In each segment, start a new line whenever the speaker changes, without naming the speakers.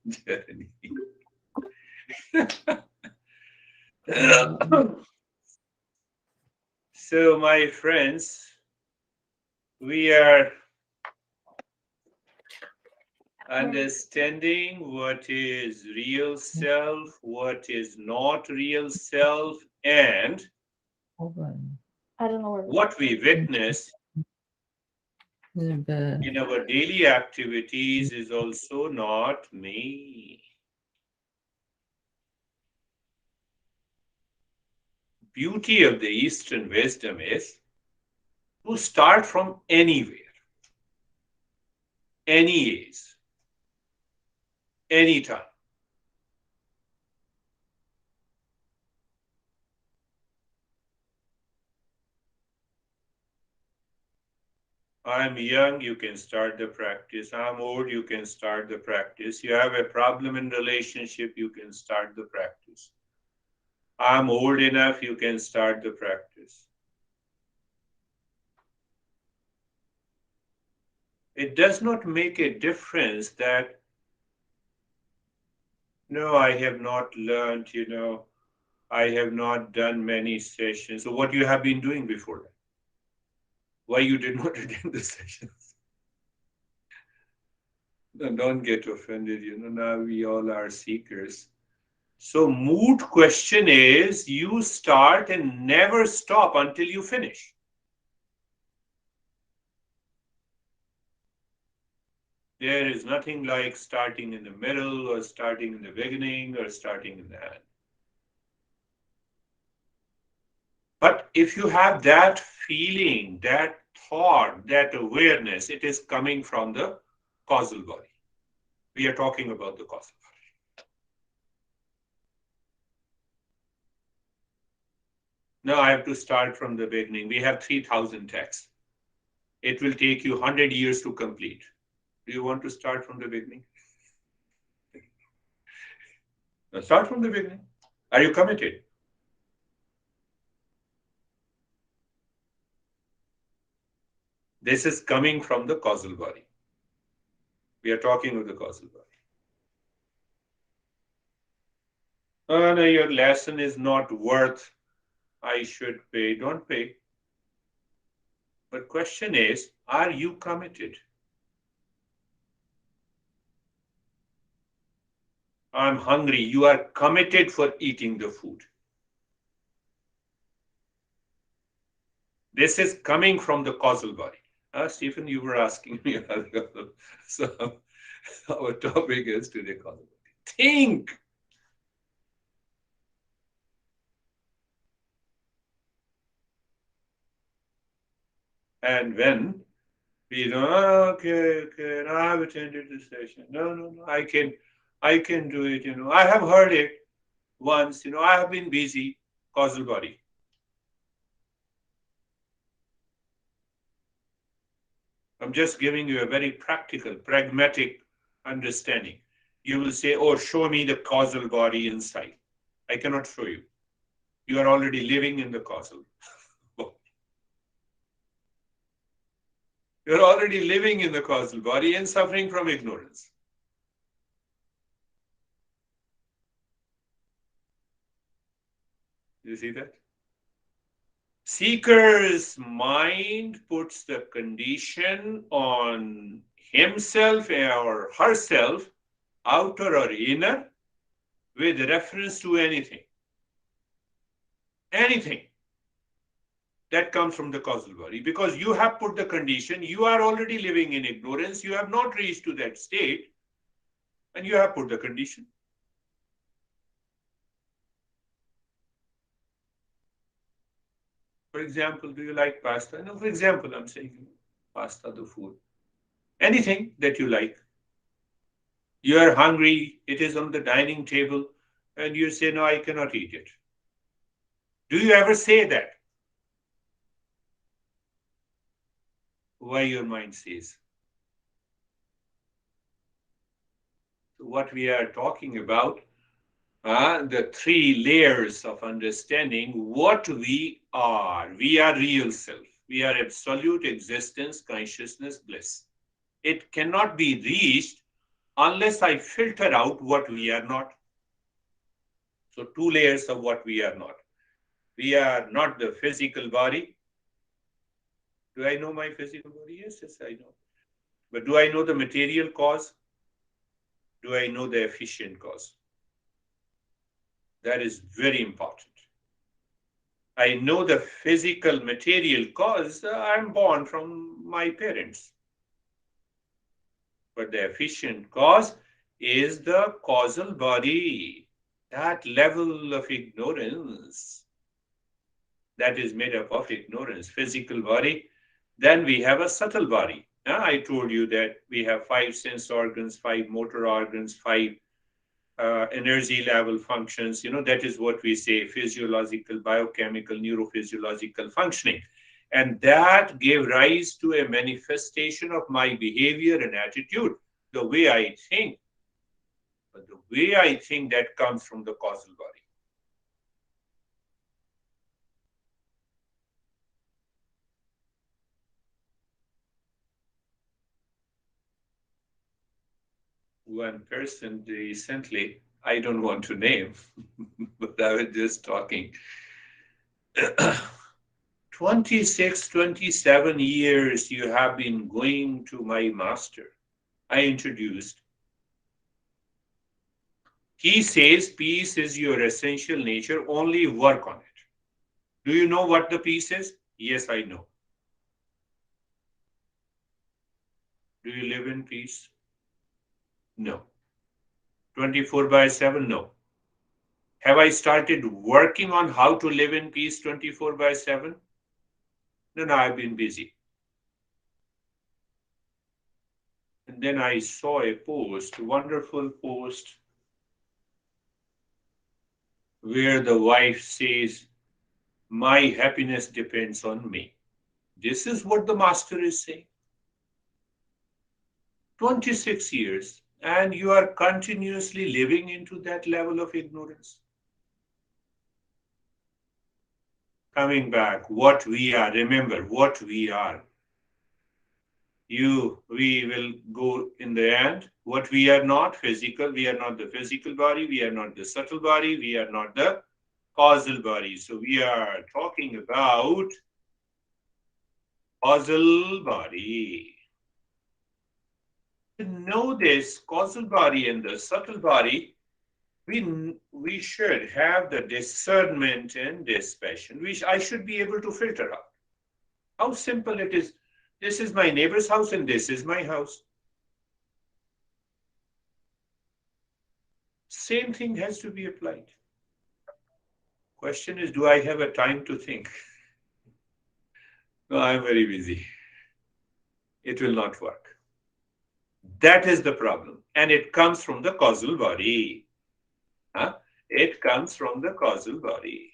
journey. So, my friends, we are understanding what is real self, what is not real self, and
I don't know where.
what we witness in our daily activities is also not me. Beauty of the Eastern wisdom is to start from anywhere, any age, anytime. I'm young, you can start the practice. I'm old, you can start the practice. You have a problem in relationship, you can start the practice. I'm old enough, you can start the practice. It does not make a difference that, no, I have not learned, I have not done many sessions. So what you have been doing before that? Why you did not attend the sessions? No, don't get offended, now we all are seekers. So moot question is you start and never stop until you finish. There is nothing like starting in the middle or starting in the beginning or starting in the end. But if you have that feeling, that thought, that awareness, it is coming from the causal body. We are talking about the causal body. Now I have to start from the beginning. We have 3,000 texts. It will take you 100 years to complete. Do you want to start from the beginning? Now start from the beginning. Are you committed? This is coming from the causal body. We are talking of the causal body. Oh, no, your lesson is not worth, I should pay. Don't pay. But question is, are you committed? I'm hungry. You are committed for eating the food. This is coming from the causal body. Stephen, you were asking me so our topic is today causal body. Think. And when we know, okay, I've attended the session. No, I can do it. I have heard it once. I have been busy. Causal body. I'm just giving you a very practical, pragmatic understanding. You will say, oh, show me the causal body inside. I cannot show you. You are already living in the causal. You're already living in the causal body and suffering from ignorance. You see that? Seeker's mind puts the condition on himself or herself, outer or inner, with reference to anything. Anything that comes from the causal body. Because you have put the condition, you are already living in ignorance, you have not reached to that state, and you have put the condition. For example, do you like pasta? No, for example, I'm saying pasta, the food. Anything that you like. You are hungry, it is on the dining table, and you say, no, I cannot eat it. Do you ever say that? Why your mind says? So what we are talking about, the three layers of understanding what we are. We are real self. We are absolute existence, consciousness, bliss. It cannot be reached unless I filter out what we are not. So, two layers of what we are not. We are not the physical body. Do I know my physical body? Yes, yes, I know. But do I know the material cause? Do I know the efficient cause? That is very important. I know the physical material cause. I'm born from my parents. But the efficient cause is the causal body. That level of ignorance that is made up of ignorance, physical body. Then we have a subtle body. I told you that we have five sense organs, five motor organs, five energy level functions. That is what we say physiological, biochemical, neurophysiological functioning. And that gave rise to a manifestation of my behavior and attitude, the way I think. But the way I think that comes from the causal body. One person recently, I don't want to name, but I was just talking. 26, 27 years you have been going to my master. I introduced. He says peace is your essential nature, only work on it. Do you know what the peace is? Yes, I know. Do you live in peace? No. 24 by 7? No. Have I started working on how to live in peace 24 by 7? No, no, I've been busy. And then I saw a post, a wonderful post, where the wife says, my happiness depends on me. This is what the master is saying. 26 years, and you are continuously living into that level of ignorance. Coming back, what we are, remember what we are. We will go in the end. What we are not, physical, we are not the physical body, we are not the subtle body, we are not the causal body. So we are talking about causal body. To know this causal body and the subtle body, we should have the discernment and dispassion, which I should be able to filter out. How simple it is. This is my neighbor's house and this is my house. Same thing has to be applied. Question is, do I have a time to think? No, I'm very busy. It will not work. That is the problem. And it comes from the causal body. Huh? It comes from the causal body.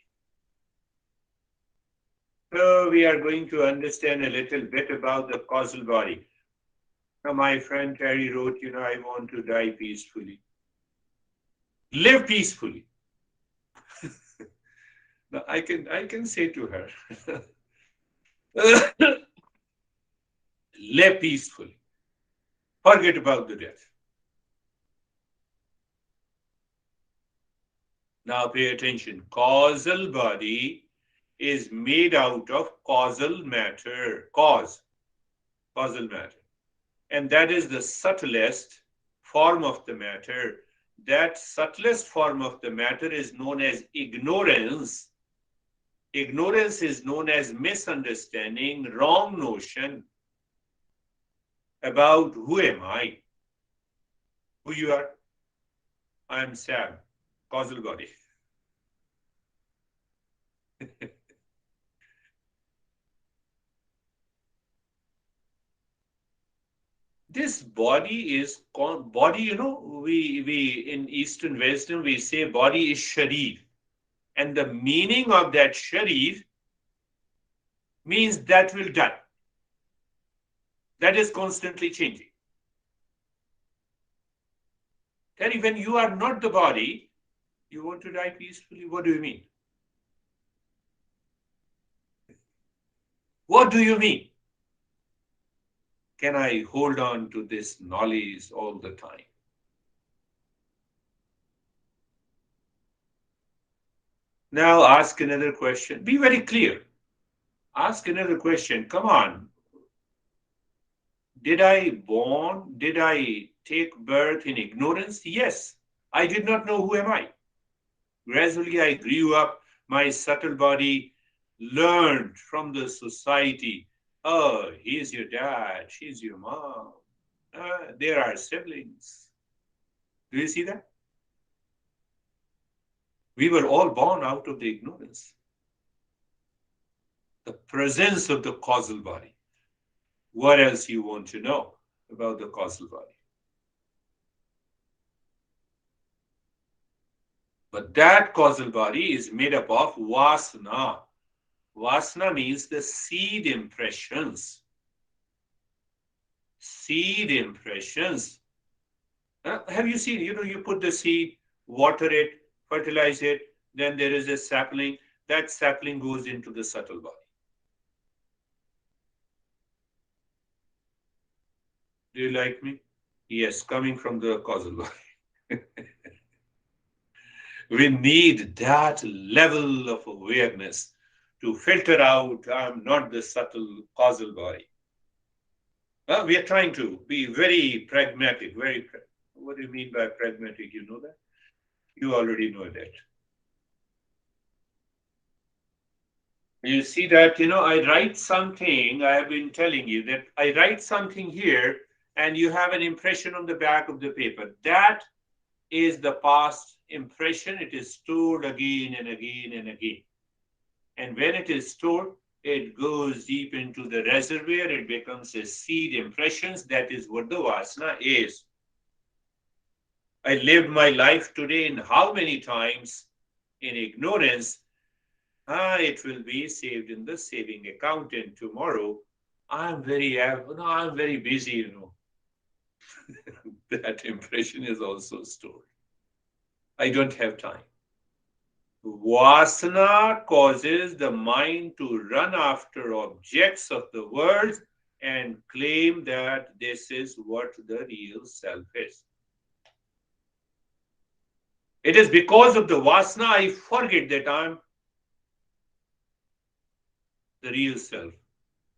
So we are going to understand a little bit about the causal body. Now, my friend Terry wrote, I want to die peacefully. Live peacefully. Now, I can say to her, live peacefully. Forget about the death. Now pay attention. Causal body is made out of causal matter. Causal matter. And that is the subtlest form of the matter. That subtlest form of the matter is known as ignorance. Ignorance is known as misunderstanding, wrong notion about who am I, who you are. I am Sam, causal body. This body is body, we in Eastern wisdom, we say body is sharir. And the meaning of that sharir means that will die. That is constantly changing. Terry, when you are not the body, you want to die peacefully. What do you mean? What do you mean? Can I hold on to this knowledge all the time? Now ask another question. Be very clear. Ask another question. Come on. Did I take birth in ignorance? Yes. I did not know who am I. Gradually I grew up. My subtle body learned from the society. Oh, he's your dad. She's your mom. There are siblings. Do you see that? We were all born out of the ignorance. The presence of the causal body. What else you want to know about the causal body? But that causal body is made up of vasana. Vasana means the seed impressions. Seed impressions. Have you seen, you put the seed, water it, fertilize it, then there is a sapling. That sapling goes into the subtle body. Do you like me? Yes, coming from the causal body. We need that level of awareness to filter out, I'm not the subtle causal body. Well, we are trying to be very pragmatic, what do you mean by pragmatic? You know that? You already know that. You see that, I write something, I have been telling you that I write something here and you have an impression on the back of the paper. That is the past impression. It is stored again and again and again. And when it is stored, it goes deep into the reservoir. It becomes a seed impressions. That is what the vasana is. I lived my life today in how many times in ignorance. It will be saved in the saving account. And tomorrow, I'm very busy. That impression is also stored. I don't have time. Vasana causes the mind to run after objects of the world and claim that this is what the real self is. It is because of the vasana I forget that I'm the real self.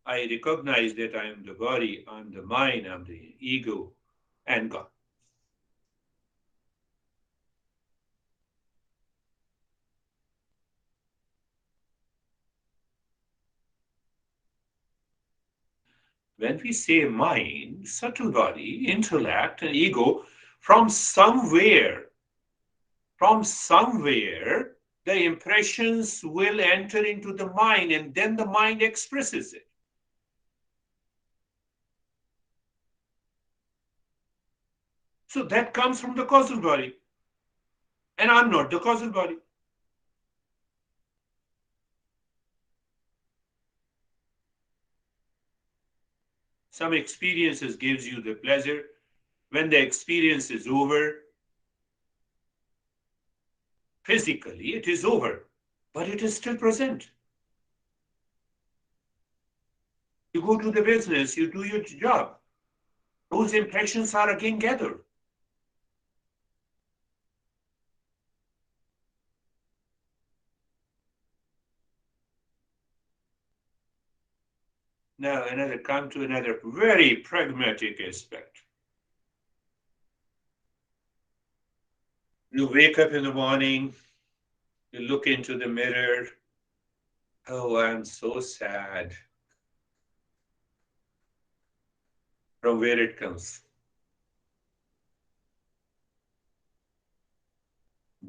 I recognize that I am the body, I'm the mind, I'm the ego, and God. When we say mind, subtle body, intellect, and ego, from somewhere, the impressions will enter into the mind and then the mind expresses it. So that comes from the causal body. And I'm not the causal body. Some experiences gives you the pleasure. When the experience is over, physically it is over, but it is still present. You go to the business, you do your job. Those impressions are again gathered. Now, come to another very pragmatic aspect. You wake up in the morning, you look into the mirror. Oh, I'm so sad. From where it comes?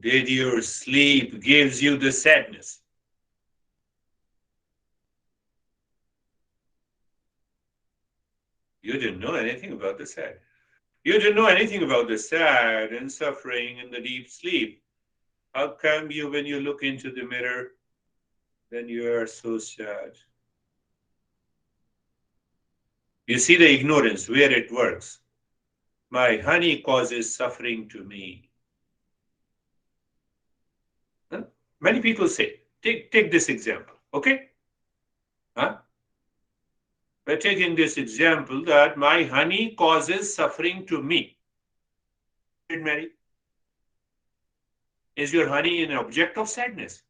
Did your sleep gives you the sadness? You didn't know anything about the sad. You didn't know anything about the sad and suffering and the deep sleep. How come you, when you look into the mirror, then you are so sad? You see the ignorance where it works. My honey causes suffering to me. Huh? Many people say, take this example, okay? Huh? By taking this example that my honey causes suffering to me. Mary, is your honey an object of sadness?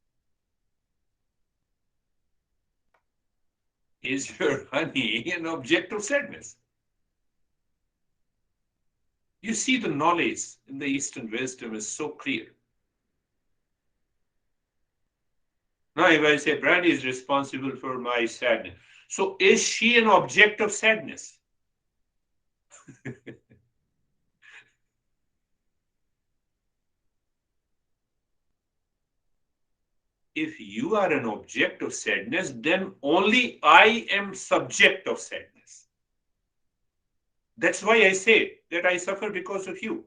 Is your honey an object of sadness? You see, the knowledge in the Eastern wisdom is so clear. Now, if I say Brandy is responsible for my sadness, so is she an object of sadness? If you are an object of sadness, then only I am subject of sadness. That's why I say that I suffer because of you.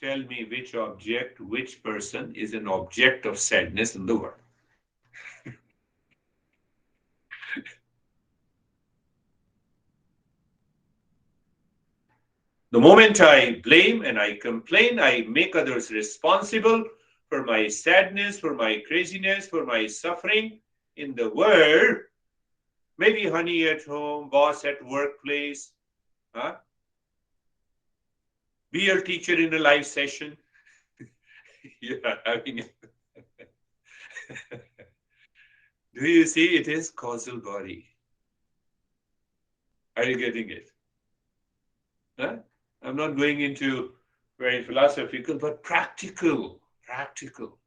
Tell me which object, which person is an object of sadness in the world. The moment I blame and I complain, I make others responsible for my sadness, for my craziness, for my suffering in the world. Maybe honey at home, boss at workplace, huh? Be a teacher in a live session. You are having it. Do you see? It is causal body. Are you getting it? Huh? I'm not going into very philosophical, but practical. Practical.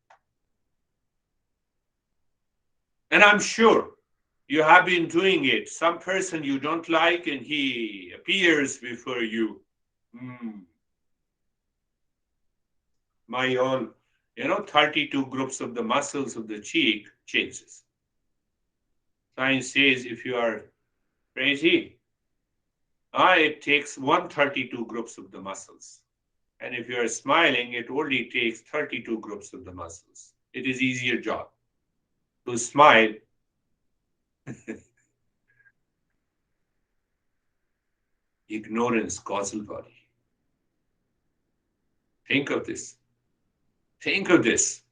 And I'm sure you have been doing it. Some person you don't like and he appears before you. My own, 32 groups of the muscles of the cheek changes. Science says if you are crazy, it takes 132 groups of the muscles. And if you are smiling, it only takes 32 groups of the muscles. It is easier job to smile. Ignorance, causal body. Think of this. Think of this.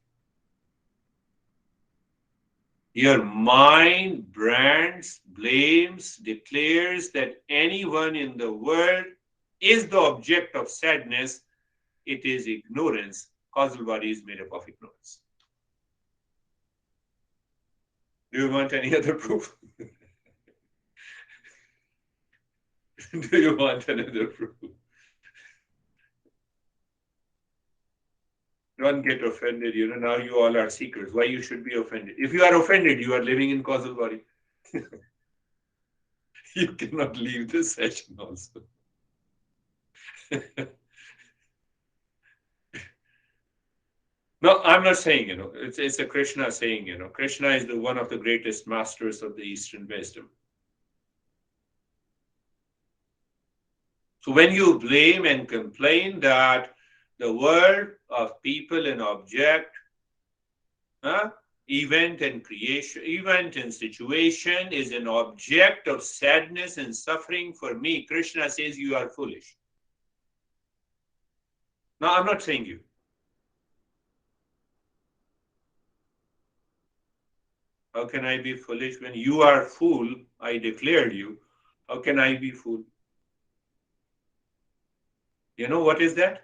Your mind brands, blames, declares that anyone in the world is the object of sadness. It is ignorance. Causal body is made up of ignorance. Do you want any other proof? Do you want another proof? Don't get offended. Now you all are seekers. Why you should be offended? If you are offended, you are living in causal body. You cannot leave this session also. No, I'm not saying, it's a Krishna saying, Krishna is one of the greatest masters of the Eastern wisdom. So when you blame and complain that the world of people and object, event and creation, event and situation is an object of sadness and suffering for me, Krishna says you are foolish. Now, I'm not saying you. How can I be foolish when you are fool? I declared you. How can I be fool? You know what is that?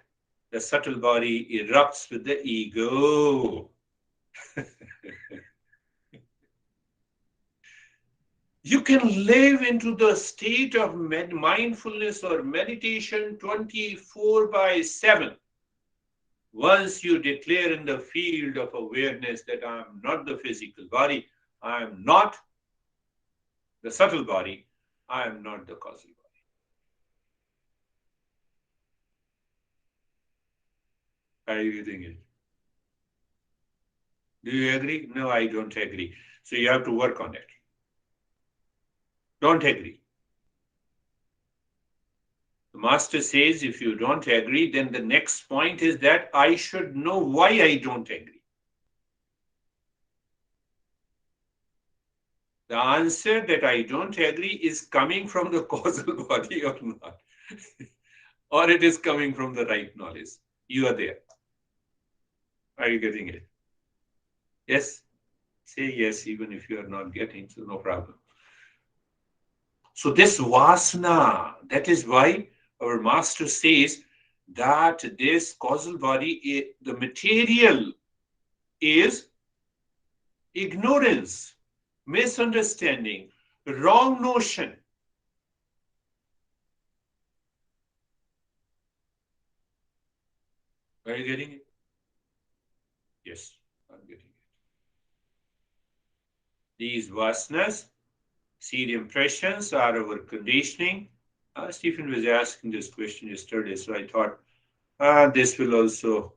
The subtle body erupts with the ego. You can live into the state of mindfulness or meditation 24/7. Once you declare in the field of awareness that I am not the physical body, I am not the subtle body, I am not the causal body. Are you getting it? Do you agree? No, I don't agree. So you have to work on it. Don't agree. The master says if you don't agree, then the next point is that I should know why I don't agree. The answer that I don't agree is coming from the causal body or not. Or it is coming from the right knowledge. You are there. Are you getting it? Yes? Say yes, even if you are not getting, so no problem. So this vasana, that is why our master says that this causal body, the material is ignorance, misunderstanding, wrong notion. Are you getting it? Yes, I'm getting it. These vasanas, seed impressions, are our conditioning. Stephen was asking this question yesterday, so I thought this will also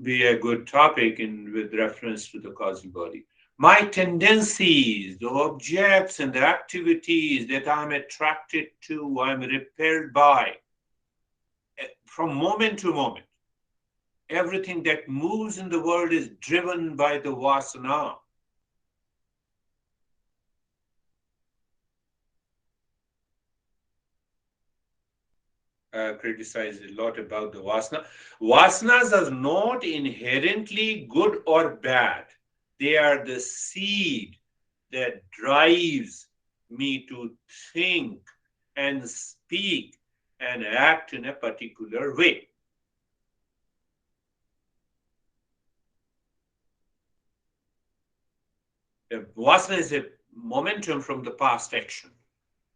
be a good topic in with reference to the causal body. My tendencies, the objects and the activities that I'm attracted to, I'm repelled by, from moment to moment. Everything that moves in the world is driven by the vasana. Criticized a lot about the vasana. Vasanas are not inherently good or bad. They are the seed that drives me to think and speak and act in a particular way. Vasana is a momentum from the past action,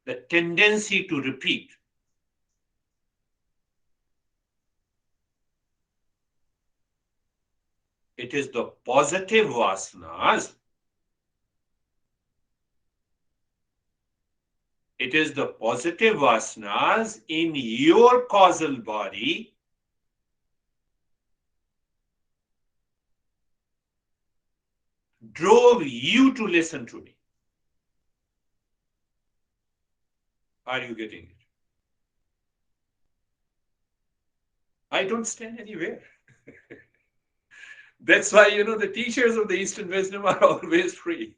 the tendency to repeat. It is the positive vasanas. It is the positive vasanas in your causal body drove you to listen to me. Are you getting it? I don't stand anywhere. That's why, the teachers of the Eastern wisdom are always free.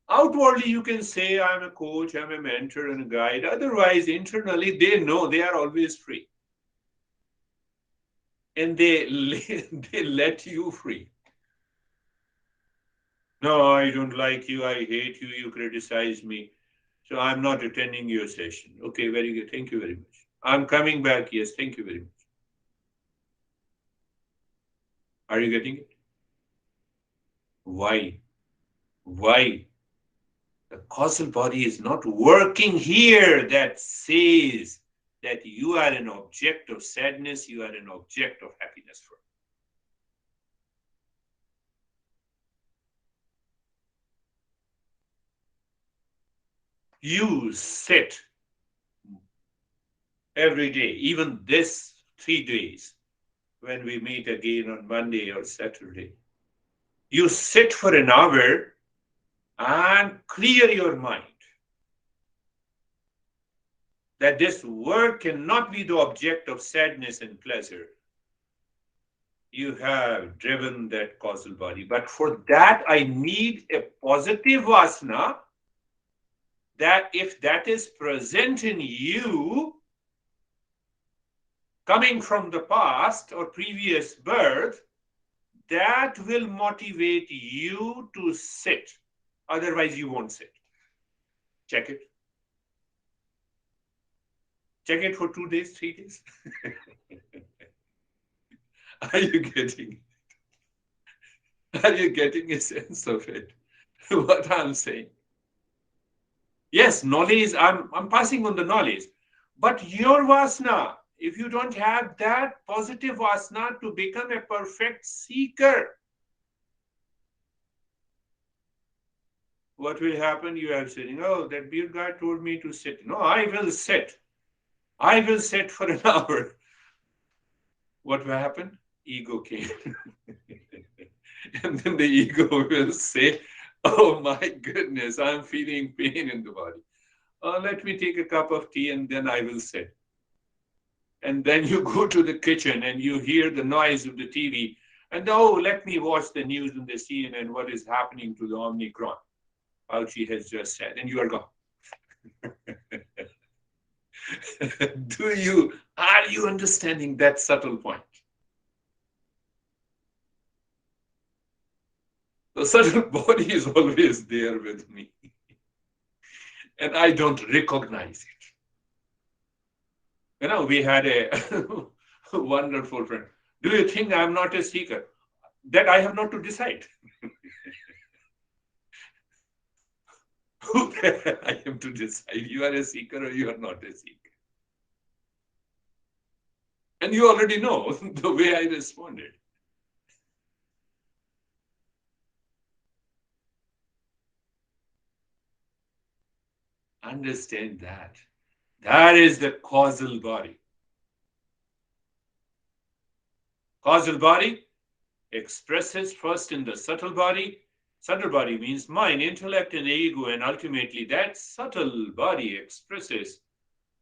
Outwardly, you can say, I'm a coach, I'm a mentor and a guide. Otherwise, internally, they know they are always free. And they let you free. No, I don't like you, I hate you, you criticize me. So I'm not attending your session. Okay, very good. Thank you very much. I'm coming back. Yes, thank you very much. Are you getting it? Why? Why? The causal body is not working here that says that you are an object of sadness, you are an object of happiness for. You sit every day, even this 3 days, when we meet again on Monday or Saturday. You sit for an hour and clear your mind that this work cannot be the object of sadness and pleasure. You have driven that causal body. But for that, I need a positive vasana that if that is present in you, coming from the past or previous birth, that will motivate you to sit. Otherwise, you won't sit. Check it. Check it for 2 days, 3 days. Are you getting it? Are you getting a sense of it? What I'm saying? Yes, knowledge, I'm passing on the knowledge. But your vasana, if you don't have that positive vasana to become a perfect seeker, what will happen? You are saying, oh, that beer guy told me to sit. No, I will sit. I will sit for an hour. What will happen? Ego came. And then the ego will say, oh my goodness, I'm feeling pain in the body. Let me take a cup of tea and then I will sit. And then you go to the kitchen and you hear the noise of the TV. And oh, let me watch the news and the CNN, what is happening to the Omicron. Fauci has just said, and you are gone. Are you understanding that subtle point? The subtle body is always there with me. And I don't recognize it. We had a wonderful friend. Do you think I'm not a seeker? That I have not to decide. Who I am to decide? You are a seeker or you are not a seeker. And you already know the way I responded. Understand that. That is the causal body. Causal body expresses first in the subtle body. Subtle body means mind, intellect, and ego, and ultimately that subtle body expresses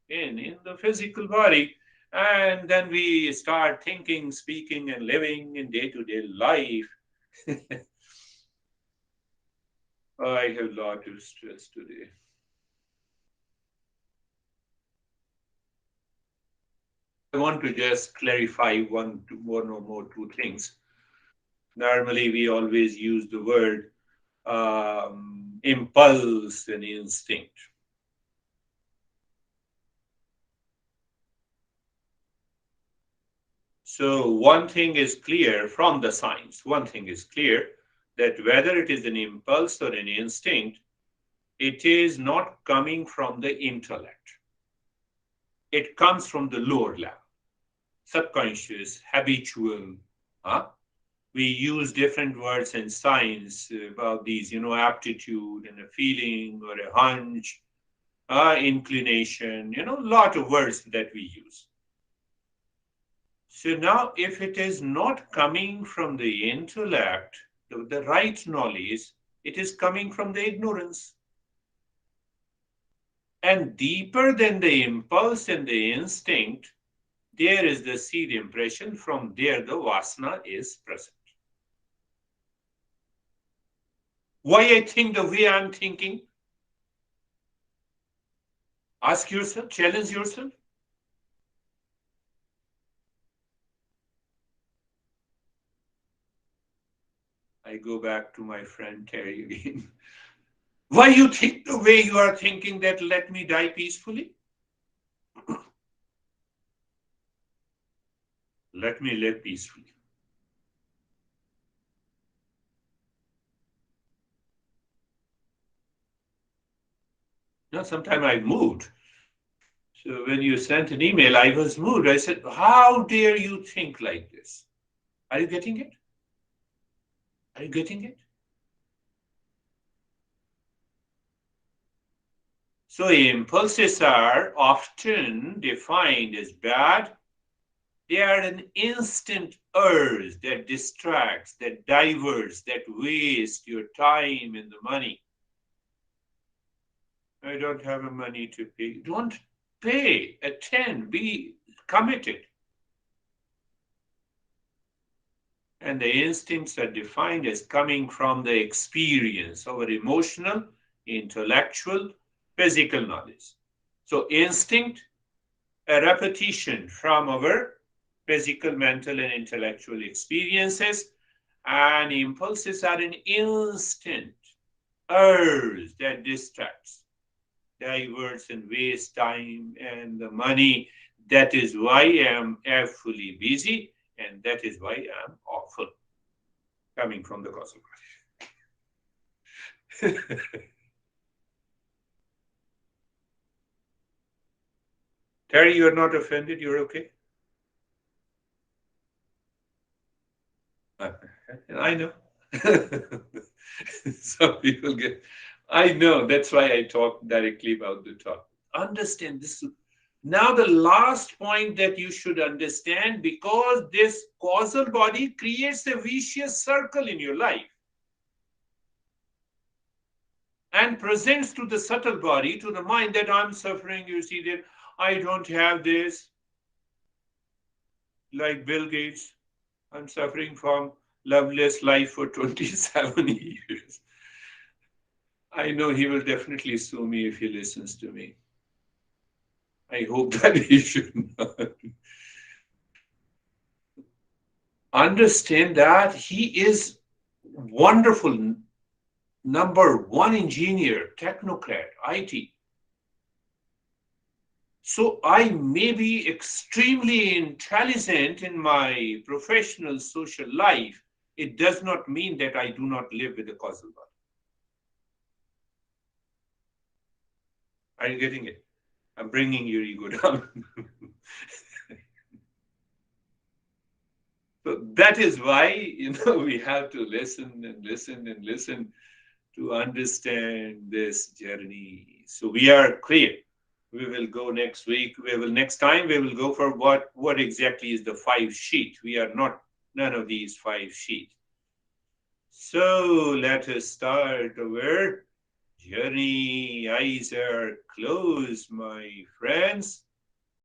in the physical body. And then we start thinking, speaking, and living in day to day life. I have a lot of stress today. I want to just clarify one or more two things. Normally, we always use the word impulse and instinct. So, one thing is clear from the science, one thing is clear that whether it is an impulse or an instinct, it is not coming from the intellect. It comes from the lower level, subconscious, habitual. Huh? We use different words in science about these, aptitude and a feeling or a hunch, inclination, a lot of words that we use. So now, if it is not coming from the intellect, the right knowledge, it is coming from the ignorance. And deeper than the impulse and the instinct, there is the seed impression. From there, the vasana is present. Why I think the way I'm thinking? Ask yourself, challenge yourself. I go back to my friend Terry again. Why you think the way you are thinking that let me die peacefully? Let me live peacefully. Now, sometime I moved. So when you sent an email, I was moved. I said, how dare you think like this? Are you getting it? Are you getting it? So impulses are often defined as bad. They are an instant urge that distracts, that diverts, that wastes your time and the money. I don't have the money to pay. Don't pay. Attend. Be committed. And the instincts are defined as coming from the experience, our emotional, intellectual, physical knowledge. So instinct, a repetition from our physical, mental, and intellectual experiences, and impulses are an instant urge that distracts, diverts, and wastes time and the money. That is why I am fully busy, and that is why I am awful, coming from the causal body. Terry, you're not offended? You're okay? I know. Some people get. I know. That's why I talk directly about the topic. Understand this. Now, the last point that you should understand, because this causal body creates a vicious circle in your life and presents to the subtle body, to the mind, that I'm suffering. You see that I don't have this, like Bill Gates. I'm suffering from loveless life for 27 years. I know he will definitely sue me if he listens to me. I hope that he should not. Understand that he is wonderful, number one engineer, technocrat, IT. So I may be extremely intelligent in my professional social life. It does not mean that I do not live with a causal body. Are you getting it? I'm bringing your ego down. So that is why, we have to listen and listen and listen to understand this journey. So we are clear. We will go next week. Next time we will go for what exactly is the 5 sheet. We are not none of these 5 sheet. So let us start our journey. Eyes are closed, my friends.